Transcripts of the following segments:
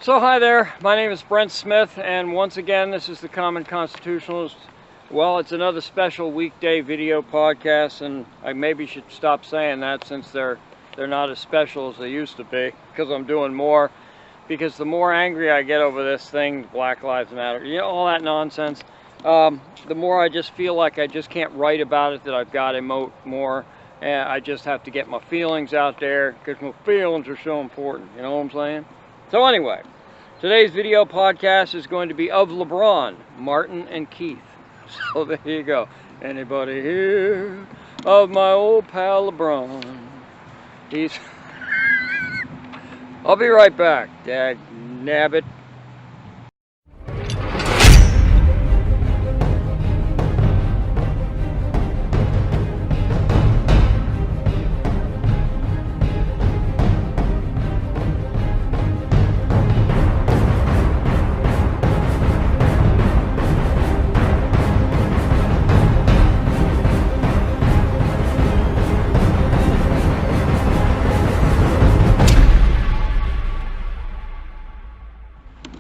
So hi there, my name is Brent Smith, and once again this is the Common Constitutionalist. Well, it's another special weekday video podcast, and I maybe should stop saying that since they're not as special as they used to be, because I'm doing more. Because the more angry I get over this thing, Black Lives Matter, you know, all that nonsense, the more I just feel like I just can't write about it, that I've got to emote more, and I just have to get my feelings out there, because my feelings are so important, you know what I'm saying? So anyway, today's video podcast is going to be of LeBron, Martin, and Keith. So there you go. Anybody here of my old pal LeBron? He's... I'll be right back, dag nabbit.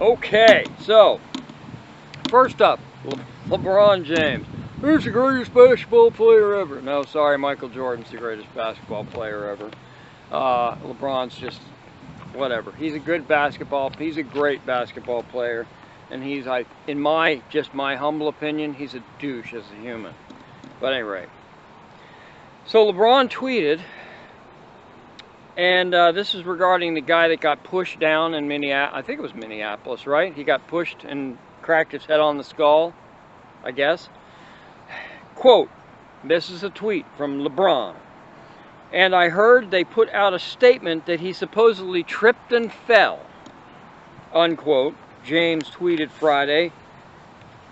Okay, so first up, LeBron James. He's the greatest basketball player ever. No, sorry, Michael Jordan's the greatest basketball player ever. LeBron's just whatever. He's a good he's a great basketball player, and he's, in my humble opinion, he's a douche as a human. But anyway, so LeBron tweeted. And this is regarding the guy that got pushed down in Minneapolis. I think it was Minneapolis, right? He got pushed and cracked his head on the skull, I guess. Quote, this is a tweet from LeBron. And I heard they put out a statement that he supposedly tripped and fell. Unquote. James tweeted Friday.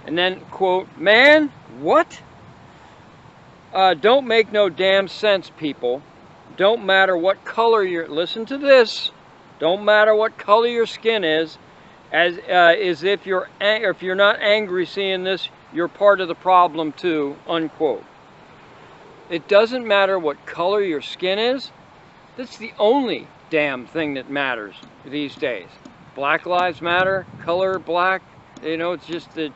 And then, quote, man, what? Don't make no damn sense, people. Don't matter what color listen to this, don't matter what color your skin is, as if you're not angry seeing this, you're part of the problem too, unquote. It doesn't matter what color your skin is. That's the only damn thing that matters these days. Black lives matter, color black, you know, it's just the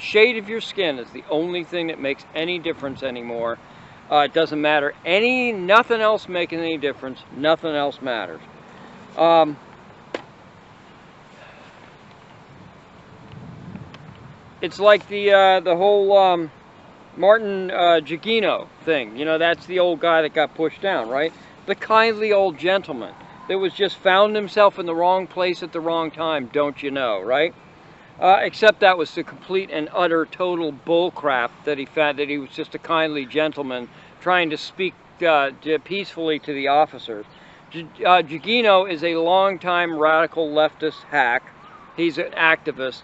shade of your skin is the only thing that makes any difference anymore. It doesn't matter nothing else making any difference. Nothing else matters. It's like the whole Martin Gugino thing. You know, that's the old guy that got pushed down, right? The kindly old gentleman that was just found himself in the wrong place at the wrong time, don't you know, right? Except that was the complete and utter total bullcrap that he was just a kindly gentleman trying to speak peacefully to the officers. Gugino is a longtime radical leftist hack. He's an activist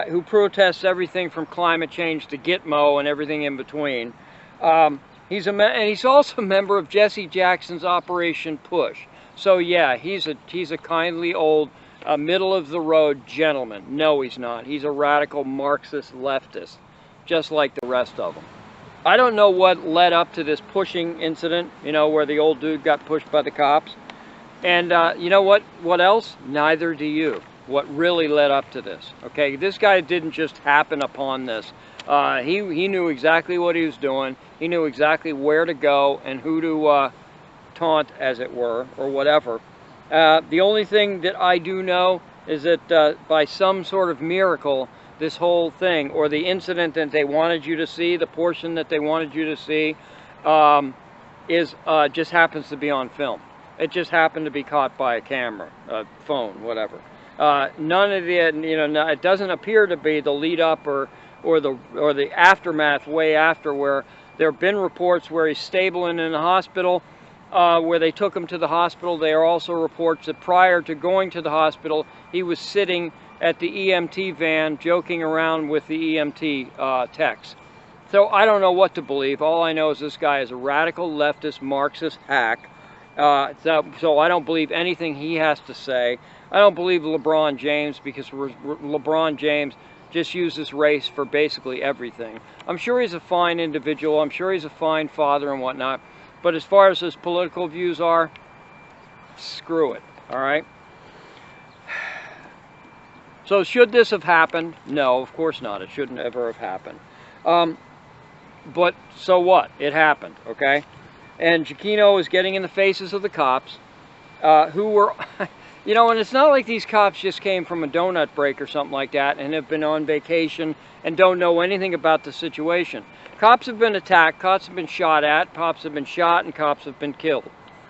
who protests everything from climate change to Gitmo and everything in between. And he's also a member of Jesse Jackson's Operation Push. So yeah, he's a kindly old middle-of-the-road gentleman. No, he's not. He's a radical Marxist leftist, just like the rest of them. I don't know what led up to this pushing incident, you know, where the old dude got pushed by the cops. And you know what? What else? Neither do you. What really led up to this? Okay, this guy didn't just happen upon this. He knew exactly what he was doing. He knew exactly where to go and who to taunt, as it were, or whatever. The only thing that I do know is that by some sort of miracle, this whole thing, or the incident that they wanted you to see, the portion that they wanted you to see, just happens to be on film. It just happened to be caught by a camera, a phone, whatever. None of the, you know, it doesn't appear to be the lead up or the aftermath way after, where there have been reports where he's stable and in the hospital. Where they took him to the hospital. There are also reports that prior to going to the hospital, he was sitting at the EMT van joking around with the EMT techs. So I don't know what to believe. All I know is this guy is a radical leftist Marxist hack. So I don't believe anything he has to say. I don't believe LeBron James, because LeBron James just uses race for basically everything. I'm sure he's a fine individual. I'm sure he's a fine father and whatnot. But as far as his political views are, screw it, all right? So should this have happened? No, of course not. It shouldn't ever have happened. But so what? It happened, okay? And Gugino is getting in the faces of the cops who were, you know, and it's not like these cops just came from a donut break or something like that and have been on vacation and don't know anything about the situation. Cops have been attacked, cops have been shot at, cops have been shot, and cops have been killed.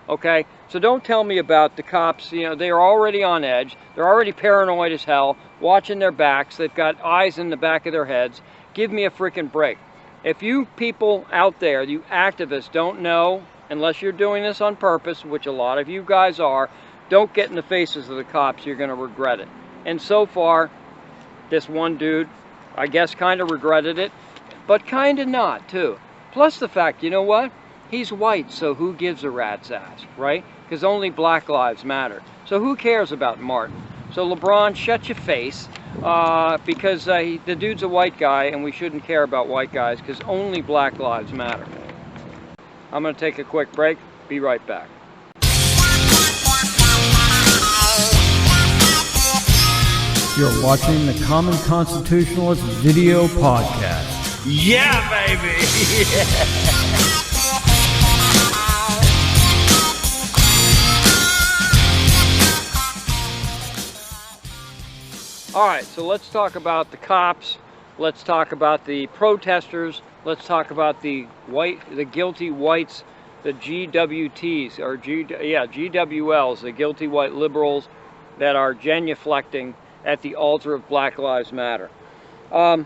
Okay? So don't tell me about the cops, you know, they're already on edge, they're already paranoid as hell, watching their backs, they've got eyes in the back of their heads. Give me a freaking break. If you people out there, you activists, don't know, unless you're doing this on purpose, which a lot of you guys are, don't get in the faces of the cops, you're going to regret it. And so far, this one dude, I guess, kind of regretted it, but kind of not, too. Plus the fact, you know what? He's white, so who gives a rat's ass, right? Because only black lives matter. So who cares about Martin? So LeBron, shut your face, because the dude's a white guy, and we shouldn't care about white guys, because only black lives matter. I'm going to take a quick break. Be right back. You're watching the Common Constitutionalist video podcast. Yeah, baby! All right, so let's talk about the cops. Let's talk about the protesters. Let's talk about the guilty whites, the GWTs, or GWLs, the guilty white liberals that are genuflecting at the altar of Black Lives Matter. The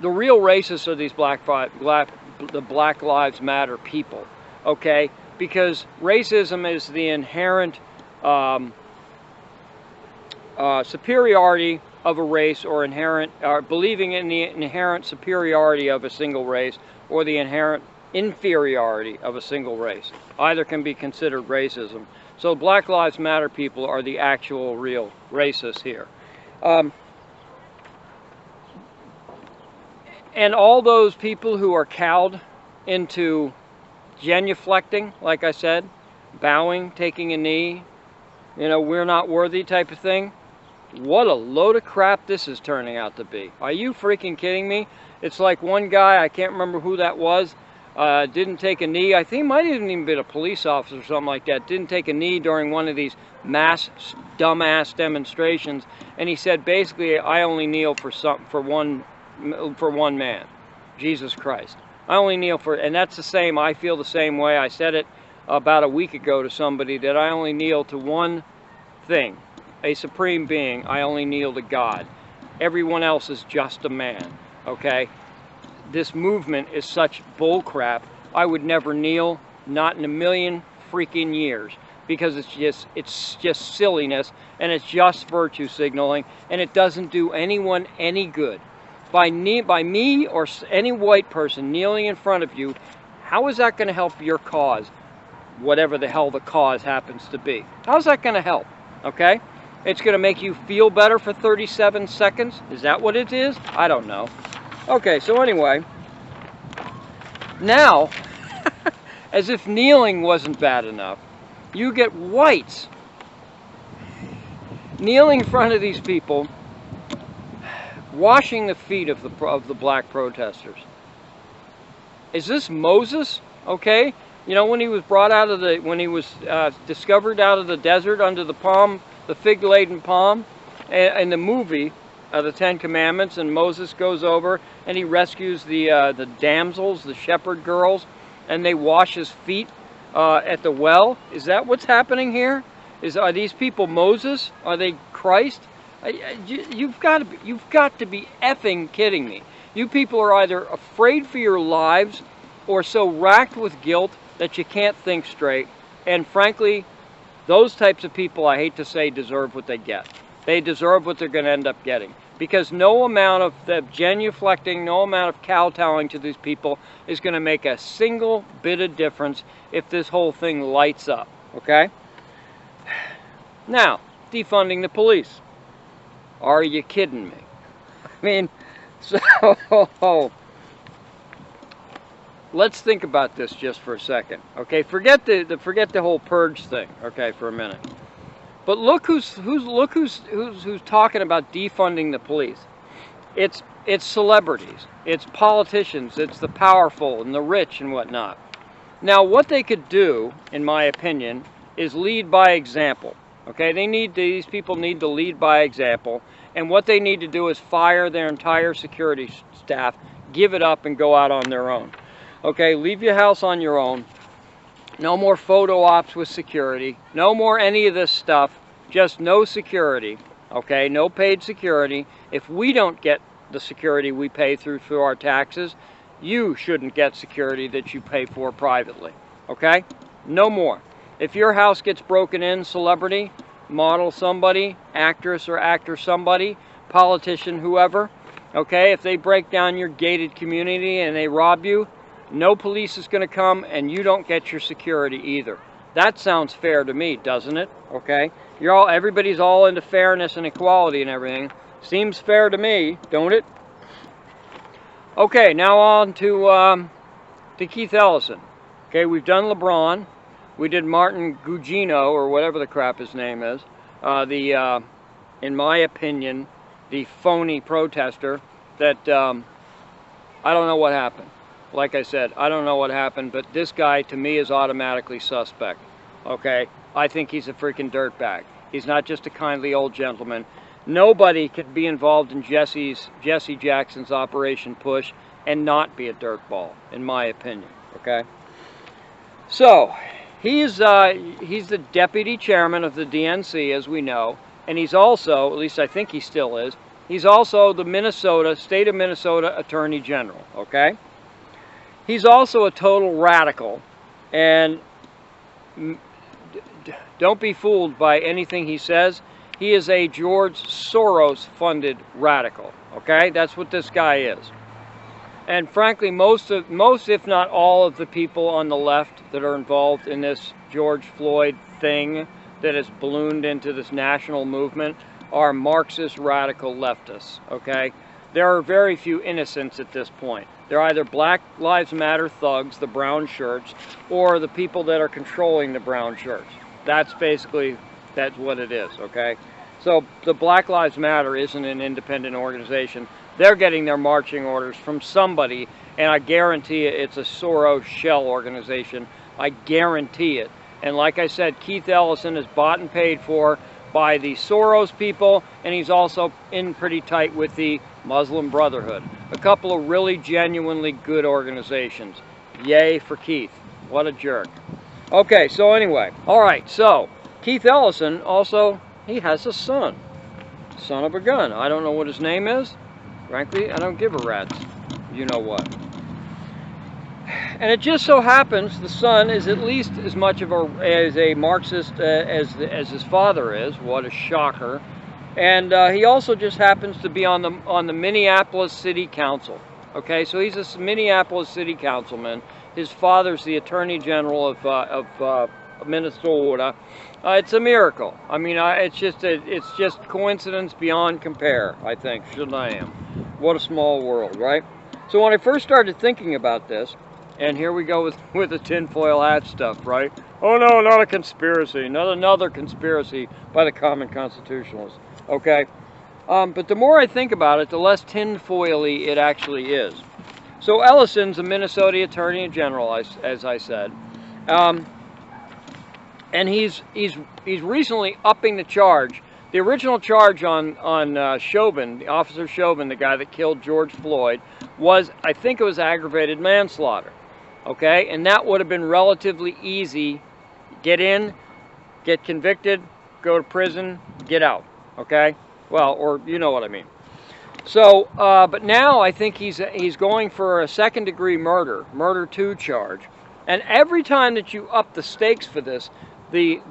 real racists are these the Black Lives Matter people, okay? Because racism is the inherent superiority of a race, or believing in the inherent superiority of a single race, or the inherent inferiority of a single race. Either can be considered racism. So Black Lives Matter people are the actual real racists here. And all those people who are cowed into genuflecting, like I said, bowing, taking a knee, you know, we're not worthy type of thing. What a load of crap this is turning out to be. Are you freaking kidding me? It's like one guy, I can't remember who that was, didn't take a knee. I think he might have even been a police officer or something like that. Didn't take a knee during one of these mass dumbass demonstrations. And he said, basically, I only kneel for one man, Jesus Christ. I only kneel for, and that's the same, I feel the same way. I said it about a week ago to somebody, that I only kneel to one thing, a supreme being. I only kneel to God. Everyone else is just a man, okay? This movement is such bull crap. I would never kneel, not in a million freaking years, because it's just silliness, and it's just virtue signaling, and it doesn't do anyone any good. By me or any white person kneeling in front of you, how is that going to help your cause? Whatever the hell the cause happens to be. How's that going to help? Okay? It's going to make you feel better for 37 seconds? Is that what it is? I don't know. Okay, so anyway, now, as if kneeling wasn't bad enough, you get whites kneeling in front of these people, washing the feet of the black protesters. Is this Moses? Okay? You know, when he was discovered out of the desert under the fig-laden palm, in the movie, the Ten Commandments, and Moses goes over and he rescues the damsels, the shepherd girls, and they wash his feet at the well. Is that what's happening here? Are these people Moses? Are they Christ? You've got to be effing kidding me. You people are either afraid for your lives or so racked with guilt that you can't think straight. And frankly, those types of people, I hate to say, deserve what they get. They deserve what they're going to end up getting. Because no amount of genuflecting, no amount of kowtowing to these people is going to make a single bit of difference if this whole thing lights up. Okay? Now, defunding the police. Are you kidding me? I mean, so let's think about this just for a second. Okay, forget the whole purge thing, okay, for a minute. But look who's talking about defunding the police. It's celebrities, it's politicians, it's the powerful and the rich and whatnot. Now, what they could do, in my opinion, is lead by example. Okay, these people need to lead by example, and what they need to do is fire their entire security staff, give it up, and go out on their own. Okay, leave your house on your own. No more photo ops with security. No more any of this stuff. Just no security. Okay, no paid security. If we don't get the security we pay through our taxes, you shouldn't get security that you pay for privately. Okay? No more. If your house gets broken in, celebrity, model somebody, actress or actor somebody, politician, whoever, okay, if they break down your gated community and they rob you, no police is going to come, and you don't get your security either. That sounds fair to me, doesn't it? Okay? Everybody's all into fairness and equality and everything. Seems fair to me, don't it? Okay, now on to Keith Ellison. Okay, we've done LeBron. We did Martin Gugino, or whatever the crap his name is. In my opinion, the phony protester that, I don't know what happened. Like I said, I don't know what happened, but this guy, to me, is automatically suspect. Okay? I think he's a freaking dirtbag. He's not just a kindly old gentleman. Nobody could be involved in Jesse Jackson's Operation Push and not be a dirtball, in my opinion. Okay? So, he's the deputy chairman of the DNC, as we know, and he's also, at least I think he still is, he's also the state of Minnesota Attorney General. Okay? He's also a total radical, and don't be fooled by anything he says. He is a George Soros-funded radical, okay? That's what this guy is. And frankly, most, if not all, of the people on the left that are involved in this George Floyd thing that has ballooned into this national movement are Marxist radical leftists, okay? There are very few innocents at this point. They're either Black Lives Matter thugs, the brown shirts, or the people that are controlling the brown shirts. That's what it is, okay? So the Black Lives Matter isn't an independent organization. They're getting their marching orders from somebody, and I guarantee it's a Soros shell organization. I guarantee it. And like I said, Keith Ellison is bought and paid for by the Soros people, and he's also in pretty tight with the Muslim Brotherhood. A couple of really genuinely good organizations. Yay for Keith. What a jerk. Okay, so anyway. Alright, so Keith Ellison also, he has a son. Son of a gun. I don't know what his name is. Frankly, I don't give a rat's. You know what. And it just so happens the son is at least as much of a Marxist as his father is. What a shocker. And he also just happens to be on the Minneapolis City Council. Okay, so he's a Minneapolis City Councilman. His father's the Attorney General of Minnesota. It's a miracle. I mean, it's just coincidence beyond compare, I think. Shouldn't I am? What a small world, right? So when I first started thinking about this, and here we go with the tinfoil hat stuff, right? Oh no, not a conspiracy, not another conspiracy by the common constitutionalists. Okay, but the more I think about it, the less tinfoily it actually is. So Ellison's a Minnesota Attorney General, as I said, and he's recently upping the charge. The original charge on Chauvin, Officer Chauvin, the guy that killed George Floyd, was, I think it was aggravated manslaughter. Okay, and that would have been relatively easy. Get in, get convicted, go to prison, get out. Okay, well, or you know what I mean. So, but now I think he's going for a second-degree murder 2 charge, and every time that you up the stakes for this, the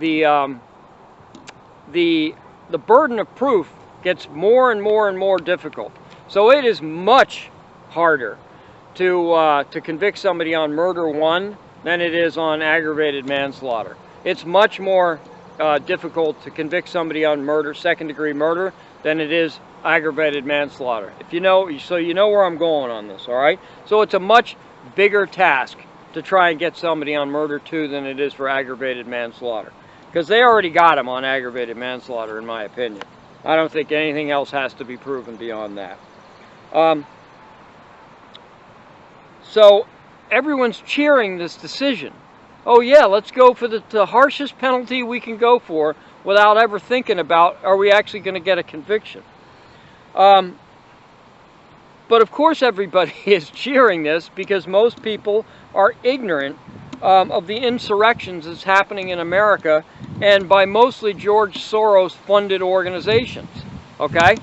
burden of proof gets more and more and more difficult. So it is much harder to convict somebody on murder 1 than it is on aggravated manslaughter. It's much more difficult to convict somebody on murder, second-degree murder, than it is aggravated manslaughter. If you know, so you know where I'm going on this, all right? So it's a much bigger task to try and get somebody on murder 2 than it is for aggravated manslaughter. Because they already got him on aggravated manslaughter, in my opinion. I don't think anything else has to be proven beyond that. So everyone's cheering this decision. Oh yeah, let's go for the harshest penalty we can go for without ever thinking about, are we actually going to get a conviction? But of course everybody is cheering this because most people are ignorant of the insurrections that's happening in America, and by mostly George Soros funded organizations, okay?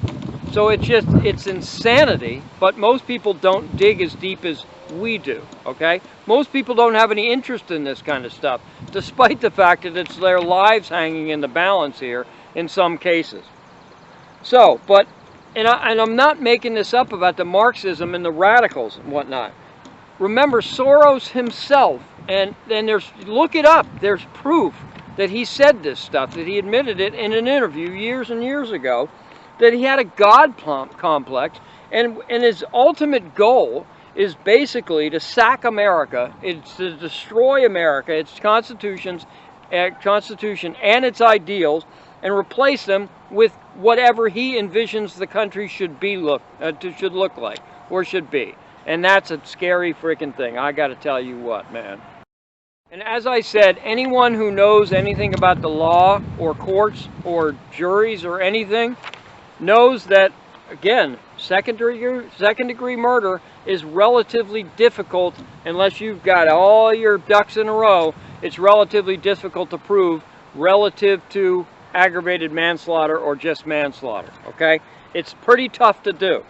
So it's insanity, but most people don't dig as deep as we do, okay? Most people don't have any interest in this kind of stuff, despite the fact that it's their lives hanging in the balance here in some cases. So, but, and I'm not making this up about the Marxism and the radicals and whatnot. Remember, Soros himself, and there's, look it up, there's proof that he said this stuff, that he admitted it in an interview years and years ago, that he had a God complex, and his ultimate goal is basically to sack America, it's to destroy America, its constitution and its ideals, and replace them with whatever he envisions the country should look like, or should be. And that's a scary freaking thing, I gotta tell you what, man. And as I said, anyone who knows anything about the law, or courts, or juries, or anything, knows that, again, second degree murder is relatively difficult unless you've got all your ducks in a row. It's relatively difficult to prove relative to aggravated manslaughter or just manslaughter, okay? It's pretty tough to do.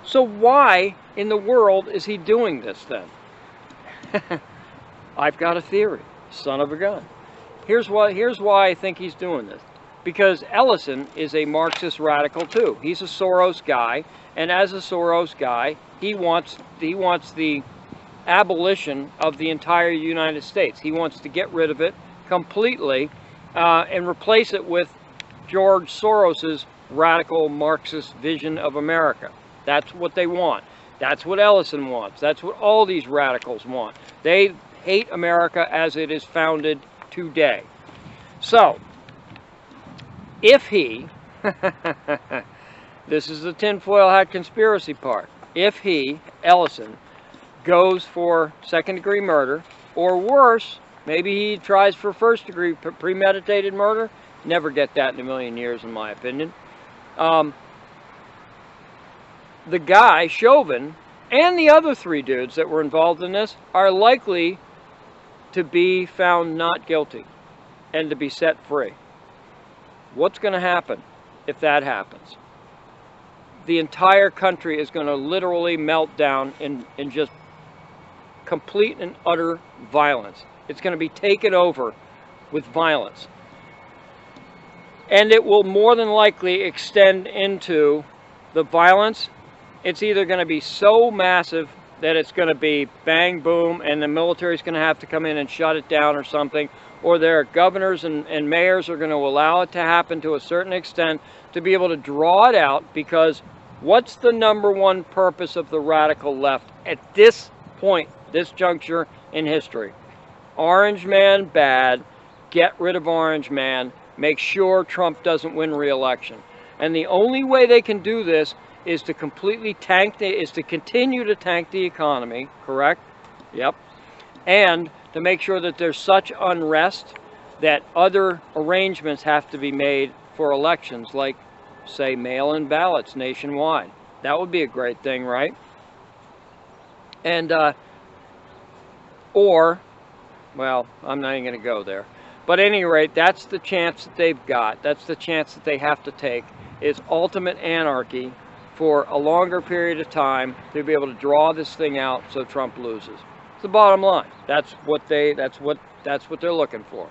So why in the world is he doing this then? I've got a theory, son of a gun. Here's why I think he's doing this. Because Ellison is a Marxist radical too. He's a Soros guy, and as a Soros guy, he wants the abolition of the entire United States. He wants to get rid of it completely and replace it with George Soros's radical Marxist vision of America. That's what they want. That's what Ellison wants. That's what all these radicals want. They hate America as it is founded today. So, if he, this is the tinfoil hat conspiracy part, if he, Ellison, goes for second-degree murder, or worse, maybe he tries for first-degree premeditated murder, never get that in a million years in my opinion, the guy, Chauvin, and the other three dudes that were involved in this are likely to be found not guilty and to be set free. What's going to happen if that happens? The entire country is going to literally melt down in just complete and utter violence. It's going to be taken over with violence. And it will more than likely extend into the violence. It's either going to be so massive that it's going to be bang, boom, and the military is going to have to come in and shut it down or something, or their governors and mayors are going to allow it to happen to a certain extent to be able to draw it out, because what's the number one purpose of the radical left at this point, this juncture in history? Orange man bad, get rid of Orange man, make sure Trump doesn't win re-election. And the only way they can do this is to completely continue to tank the economy, correct? Yep. And to make sure that there's such unrest that other arrangements have to be made for elections, like, say, mail-in ballots nationwide. That would be a great thing, right? And, or, well, I'm not even going to go there. But at any rate, that's the chance that they've got. That's the chance that they have to take, is ultimate anarchy for a longer period of time to be able to draw this thing out so Trump loses. It's the bottom line. That's what they're looking for.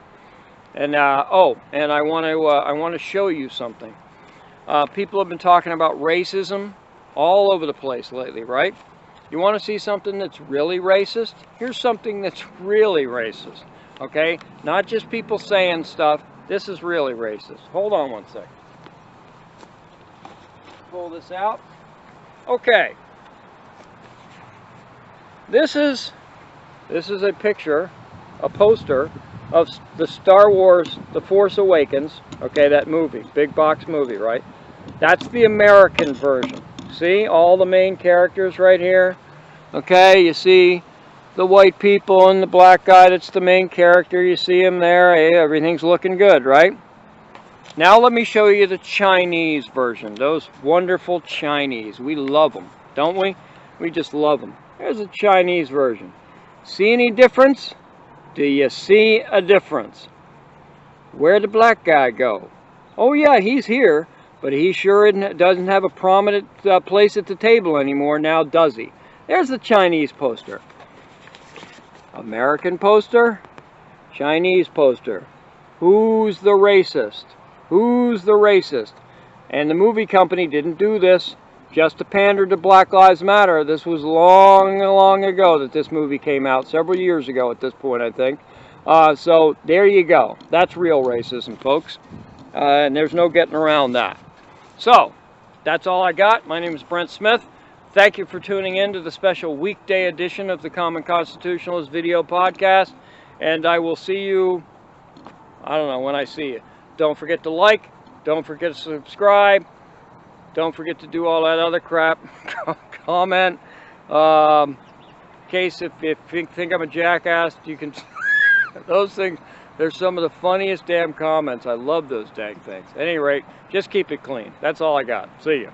And and I want to show you something. People have been talking about racism all over the place lately, right? You want to see something that's really racist? Here's something that's really racist. Okay? Not just people saying stuff. This is really racist. Hold on one second. Pull this out. Okay. This is a picture, a poster of the Star Wars The Force Awakens, okay, that movie, big box movie, right? That's the American version. See all the main characters right here? Okay, you see the white people and the black guy that's the main character. You see him there. Hey, everything's looking good, right? Now let me show you the Chinese version. Those wonderful Chinese. We love them, don't we? We just love them. There's a Chinese version. See any difference? Do you see a difference? Where'd the black guy go? Oh yeah, he's here, but he sure doesn't have a prominent place at the table anymore now, does he? There's the Chinese poster. American poster, Chinese poster. Who's the racist? Who's the racist? And the movie company didn't do this just to pander to Black Lives Matter. This was long, long ago that this movie came out, several years ago at this point, I think. So there you go. That's real racism, folks. And there's no getting around that. So, that's all I got. My name is Brent Smith. Thank you for tuning in to the special weekday edition of the Common Constitutionalist video podcast. And I will see you, I don't know when I see you. Don't forget to like. Don't forget to subscribe. Don't forget to do all that other crap. Comment. In case if you think I'm a jackass, you can... Those things, they're some of the funniest damn comments. I love those dang things. At any rate, just keep it clean. That's all I got. See ya.